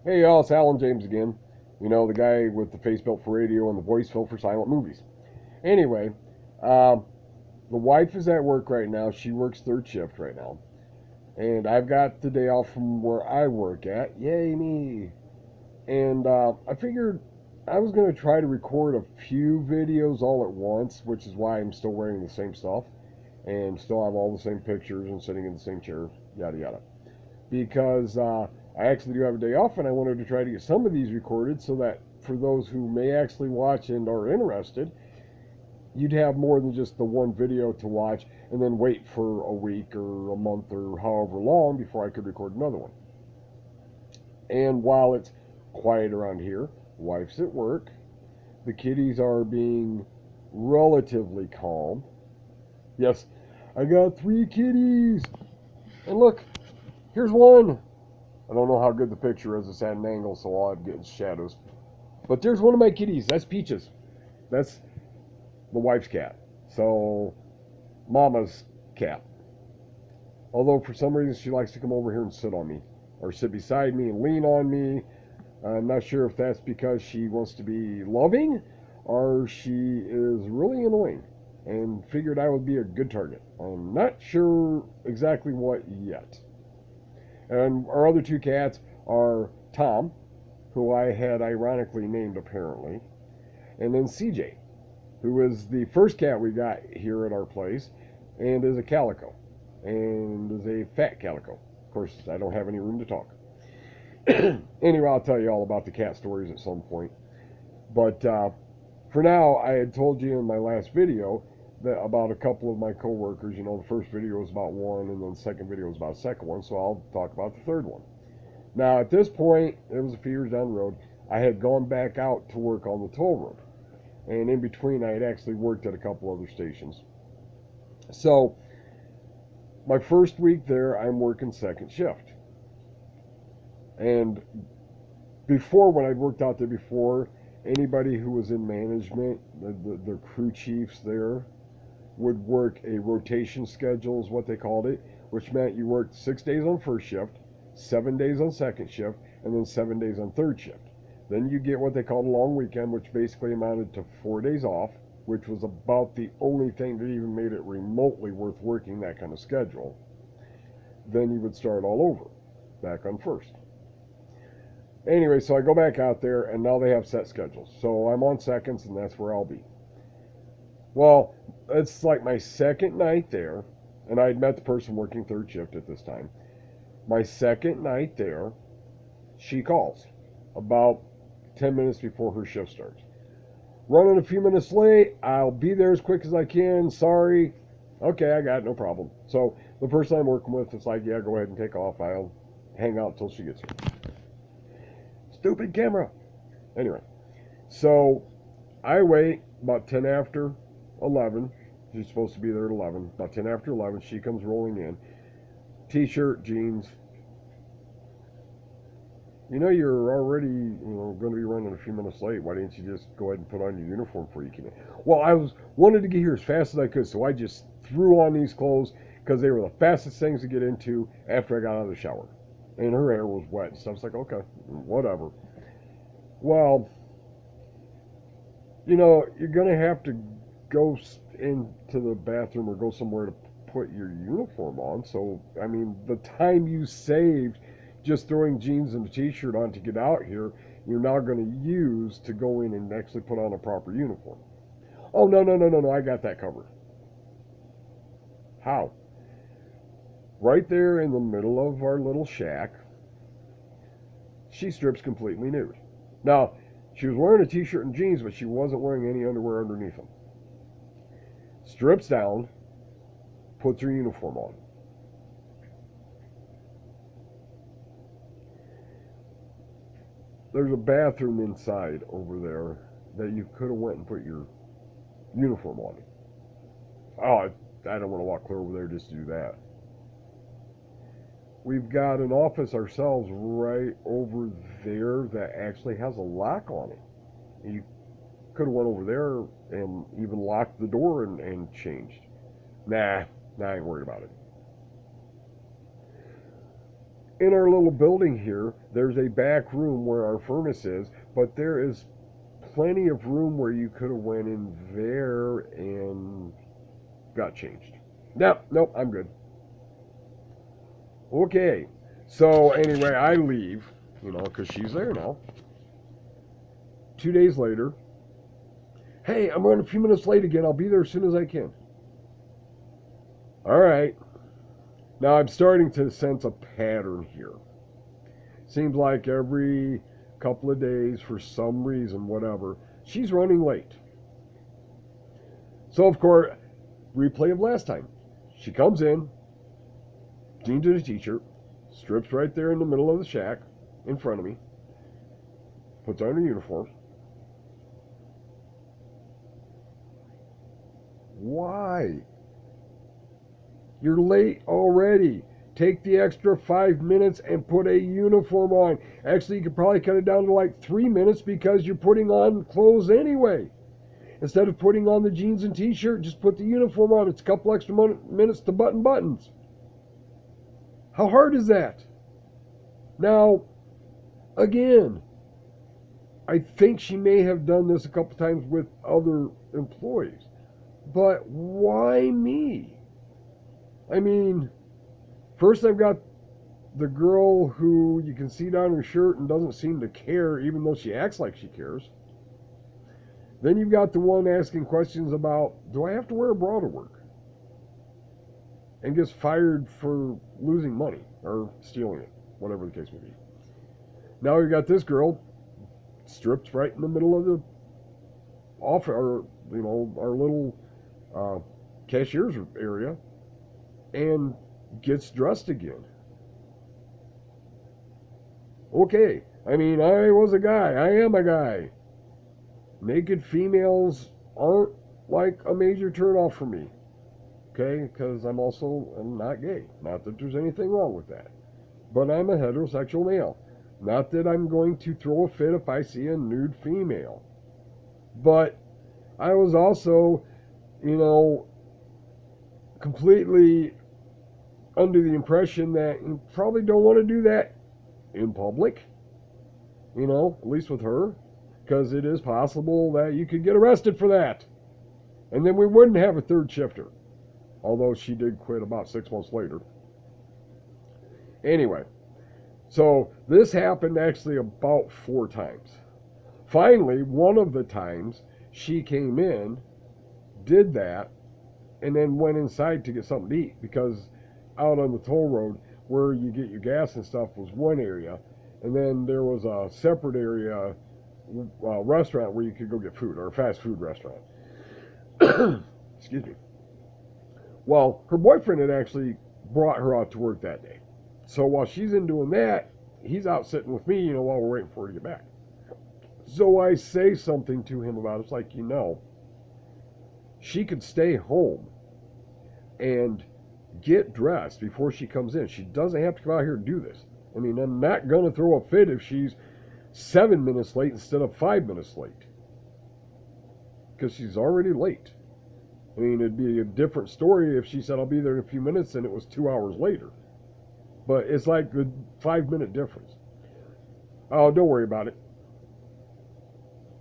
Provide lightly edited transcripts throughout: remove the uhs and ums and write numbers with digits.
Hey y'all, it's Alan James again. You know, the guy with the face built for radio and the voice built for silent movies. Anyway, um, the wife is at work right now. She works third shift right now. And I've got the day off from where I work at. Yay, me. And I figured I was going to try to record a few videos all at once, which is why I'm still wearing the same stuff and still have all the same pictures and sitting in the same chair, yada yada. Because I actually do have a day off, and I wanted to try to get some of these recorded so that for those who may actually watch and are interested, you'd have more than just the one video to watch and then wait for a week or a month or however long before I could record another one. And while it's quiet around here, wife's at work, the kitties are being relatively calm. Yes, I got 3 kitties. And look, here's one. I don't know how good the picture is. It's at an angle, so all I'm getting shadows. But there's one of my kitties. That's Peaches. That's the wife's cat. So, Mama's cat. Although for some reason she likes to come over here and sit on me, or sit beside me and lean on me. I'm not sure if that's because she wants to be loving, or she is really annoying and figured I would be a good target. I'm not sure exactly what yet. And our other 2 cats are Tom, who I had ironically named apparently, and then CJ, who is the first cat we got here at our place and is a calico and is a fat calico. Of course, I don't have any room to talk. Anyway, I'll tell you all about the cat stories at some point. But for now, I had told you in my last video that about a couple of my coworkers. You know, the first video was about one, and then the second video was about the second one. So I'll talk about the third one. Now, at this point, it was a few years down the road. I had gone back out to work on the toll road, and in between, I had actually worked at a couple other stations. So my first week there, I'm working second shift, and before, when I'd worked out there before, anybody who was in management, the crew chiefs there, would work a rotation schedule, is what they called it, which meant you worked 6 days on first shift, 7 days on second shift, and then 7 days on third shift. Then you get what they called a long weekend, which basically amounted to 4 days off, which was about the only thing that even made it remotely worth working that kind of schedule. Then you would start all over, back on first. Anyway, so I go back out there, and now they have set schedules. So I'm on seconds, and that's where I'll be. Well, it's like my second night there, and I had met the person working third shift at this time. My second night there, she calls about 10 minutes before her shift starts. Running a few minutes late. I'll be there as quick as I can. Sorry. Okay, I got it. No problem. So the person I'm working with is like, yeah, go ahead and take off. I'll hang out till she gets here. Stupid camera. Anyway, so I wait about 10 after 11. She's supposed to be there at 11. About 10 after 11, she comes rolling in. T-shirt, jeans. You know you're already, going to be running a few minutes late. Why didn't you just go ahead and put on your uniform before you came in? Well, wanted to get here as fast as I could, so I just threw on these clothes because they were the fastest things to get into after I got out of the shower. And her hair was wet, so I was like, okay, whatever. Well, you're going to have to go into the bathroom or go somewhere to put your uniform on. So, I mean, the time you saved just throwing jeans and a t-shirt on to get out here, you're now going to use to go in and actually put on a proper uniform. Oh, no, no, no, no, no, I got that covered. How? Right there in the middle of our little shack, she strips completely nude. Now, she was wearing a t-shirt and jeans, but she wasn't wearing any underwear underneath them. Strips down, puts her uniform on. There's a bathroom inside over there that you could have went and put your uniform on. Oh, I don't want to walk clear over there just to do that. We've got an office ourselves right over there that actually has a lock on it. You could have went over there and even locked the door and changed. Nah, I ain't worried about it. in our little building here, there's a back room where our furnace is, but there is plenty of room where you could have went in there and got changed. Nope, I'm good. Okay. So anyway, I leave, because she's there now. 2 days later, hey, I'm running a few minutes late again. I'll be there as soon as I can. All right. Now I'm starting to sense a pattern here. Seems like every couple of days, for some reason, whatever, she's running late. So, of course, replay of last time. She comes in, jeans and a t-shirt, strips right there in the middle of the shack in front of me, puts on her uniform. Why? You're late already. Take the extra 5 minutes and put a uniform on. Actually, you could probably cut it down to like 3 minutes because you're putting on clothes anyway. Instead of putting on the jeans and t-shirt, just put the uniform on. It's a couple extra minutes to button buttons. How hard is that? Now, again, I think she may have done this a couple times with other employees. But why me? I mean, first I've got the girl who you can see down her shirt and doesn't seem to care, even though she acts like she cares. Then you've got the one asking questions about, do I have to wear a bra to work? And gets fired for losing money or stealing it, whatever the case may be. Now you've got this girl stripped right in the middle of the office, or our little cashier's area, and gets dressed again. Okay, I mean, I was a guy. I am a guy. Naked females aren't like a major turnoff for me. Okay, because I'm not gay. Not that there's anything wrong with that. But I'm a heterosexual male. Not that I'm going to throw a fit if I see a nude female. But I was also, completely under the impression that you probably don't want to do that in public. At least with her. Because it is possible that you could get arrested for that. And then we wouldn't have a third shifter. Although she did quit about 6 months later. Anyway, so this happened actually about 4 times. Finally, one of the times she came in, did that, and then went inside to get something to eat. Because out on the toll road where you get your gas and stuff was one area. And then there was a separate area, restaurant where you could go get food, or a fast food restaurant. Excuse me. Well, her boyfriend had actually brought her out to work that day. So while she's in doing that, he's out sitting with me, while we're waiting for her to get back. So I say something to him about it. It's like, she could stay home and get dressed before she comes in. She doesn't have to come out here and do this. I mean, I'm not going to throw a fit if she's 7 minutes late instead of 5 minutes late. Because she's already late. I mean, it'd be a different story if she said, I'll be there in a few minutes, and it was 2 hours later. But it's like a 5-minute difference. Oh, don't worry about it.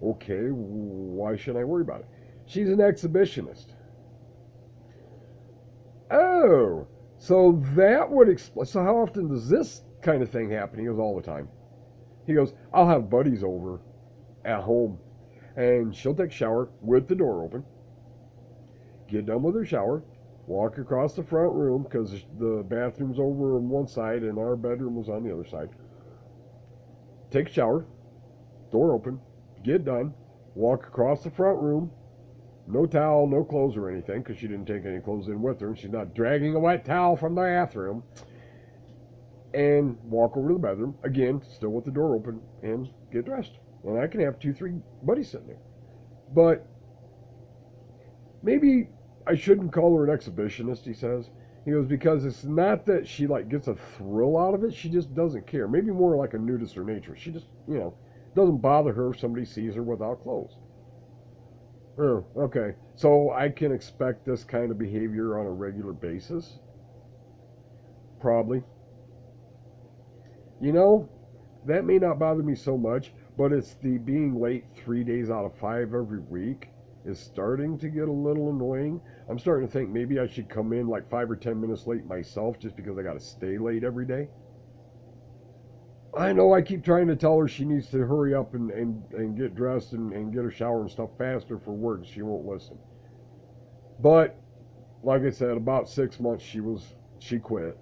Okay, why should I worry about it? She's an exhibitionist. Oh, so that would explain. So how often does this kind of thing happen? He goes, all the time. He goes, I'll have buddies over at home, and she'll take a shower with the door open, get done with her shower, walk across the front room, because the bathroom's over on one side and our bedroom was on the other side. Take a shower, door open, get done, walk across the front room, no towel, no clothes or anything, because she didn't take any clothes in with her, and she's not dragging a wet towel from the bathroom, and walk over to the bedroom, again, still with the door open, and get dressed. And I can have 2-3 buddies sitting there. But maybe I shouldn't call her an exhibitionist, he says. He goes, because it's not that she gets a thrill out of it, she just doesn't care. Maybe more like a nudist or nature. She just, doesn't bother her if somebody sees her without clothes. Oh, okay. So I can expect this kind of behavior on a regular basis? Probably. You know, that may not bother me so much, but it's the being late 3 days out of 5 every week is starting to get a little annoying. I'm starting to think maybe I should come in like 5 or 10 minutes late myself just because I got to stay late every day. I know I keep trying to tell her she needs to hurry up and get dressed and get her shower and stuff faster for work. She won't listen. But like I said, about 6 months she quit,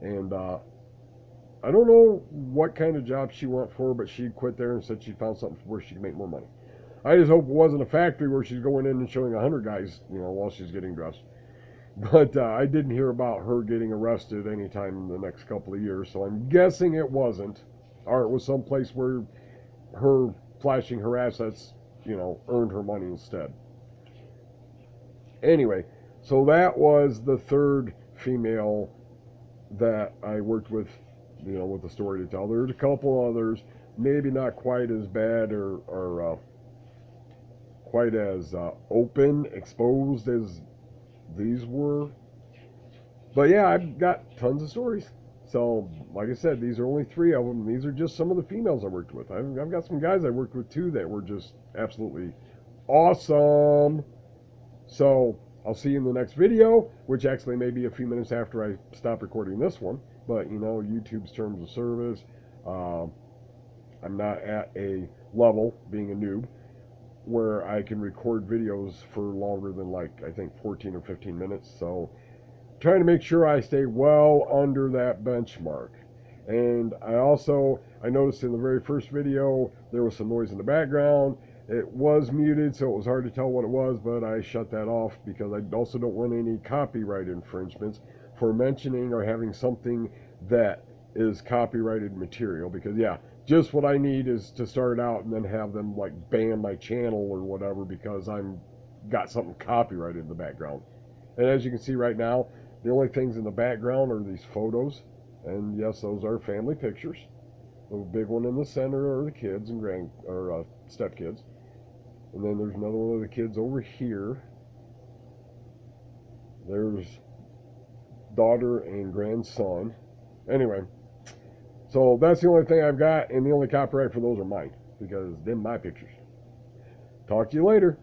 and I don't know what kind of job she went for, but she quit there and said she found something where she could make more money. I just hope it wasn't a factory where she's going in and showing 100 guys, while she's getting dressed. But I didn't hear about her getting arrested anytime in the next couple of years, so I'm guessing it wasn't. Or it was someplace where her flashing her assets, earned her money instead. Anyway, so that was the third female that I worked with a story to tell. There's a couple others, maybe not quite as bad or quite as open, exposed as these were. But yeah, I've got tons of stories. So, like I said, these are only three of them. These are just some of the females I worked with. I've got some guys I worked with too that were just absolutely awesome. So, I'll see you in the next video, which actually may be a few minutes after I stop recording this one. But, YouTube's terms of service, I'm not at a level, being a noob, where I can record videos for longer than I think 14 or 15 minutes. So trying to make sure I stay well under that benchmark. And I noticed in the very first video there was some noise in the background. It was muted, so it was hard to tell what it was, but I shut that off because I also don't want any copyright infringements for mentioning or having something that is copyrighted material. Because yeah, just what I need is to start out and then have them ban my channel or whatever because I'm got something copyrighted in the background. And as you can see right now, the only things in the background are these photos, and yes, those are family pictures. The big one in the center are the kids and stepkids, and then there's another one of the kids over here. There's daughter and grandson. Anyway, so that's the only thing I've got, and the only copyright for those are mine because they're my pictures. Talk to you later.